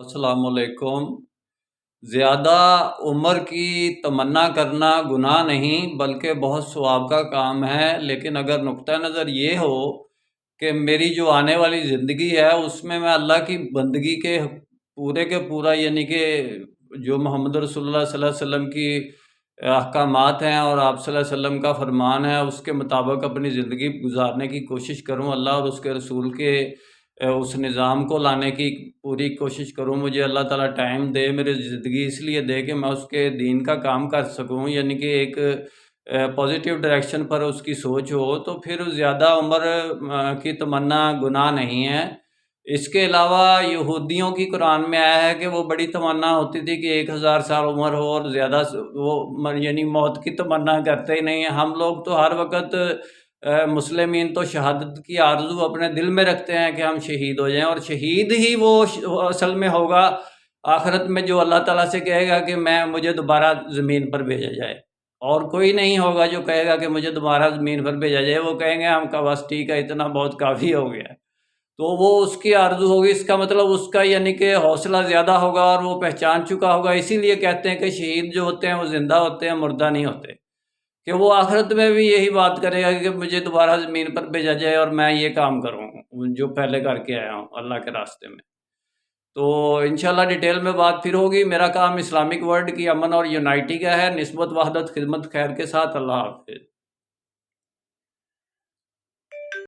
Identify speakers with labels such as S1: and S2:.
S1: السلام علیکم۔ زیادہ عمر کی تمنا کرنا گناہ نہیں بلکہ بہت ثواب کا کام ہے، لیکن اگر نقطہ نظر یہ ہو کہ میری جو آنے والی زندگی ہے اس میں اللہ کی بندگی کے پورا یعنی کہ جو محمد رسول اللہ صلی اللہ علیہ وسلم کی احکامات ہیں اور آپ صلی اللہ علیہ وسلم کا فرمان ہے اس کے مطابق اپنی زندگی گزارنے کی کوشش کروں، اللہ اور اس کے رسول کے اس نظام کو لانے کی پوری کوشش کروں، مجھے اللہ تعالیٰ ٹائم دے، میری زندگی اس لیے دے کہ میں اس کے دین کا کام کر سکوں، یعنی کہ ایک پازیٹیو ڈائریکشن پر اس کی سوچ ہو، تو پھر زیادہ عمر کی تمنا گناہ نہیں ہے۔ اس کے علاوہ یہودیوں کی قرآن میں آیا ہے کہ وہ بڑی تمنا ہوتی تھی کہ 1000 سال عمر ہو، اور زیادہ وہ یعنی موت کی تمنا کرتے ہی نہیں ہیں۔ ہم لوگ تو ہر وقت مسلمین تو شہادت کی آرزو اپنے دل میں رکھتے ہیں کہ ہم شہید ہو جائیں، اور شہید ہی وہ اصل میں ہوگا آخرت میں جو اللہ تعالیٰ سے کہے گا کہ مجھے دوبارہ زمین پر بھیجا جائے، اور کوئی نہیں ہوگا جو کہے گا کہ مجھے دوبارہ زمین پر بھیجا جائے۔ وہ کہیں گے ہم کا بس ٹھیک ہے، اتنا بہت کافی ہو گیا۔ تو وہ اس کی آرزو ہوگی، اس کا مطلب اس کا یعنی کہ حوصلہ زیادہ ہوگا اور وہ پہچان چکا ہوگا۔ اسی لیے کہتے ہیں کہ شہید جو ہوتے ہیں وہ زندہ ہوتے ہیں، مردہ نہیں ہوتے، کہ وہ آخرت میں بھی یہی بات کرے گا کہ مجھے دوبارہ زمین پر بھیجا جائے اور میں یہ کام کروں جو پہلے کر کے آیا ہوں اللہ کے راستے میں۔ تو انشاءاللہ ڈیٹیل میں بات پھر ہوگی۔ میرا کام اسلامک ورلڈ کی امن اور یونائٹی کا ہے، نسبت وحدت خدمت خیر کے ساتھ۔ اللہ حافظ۔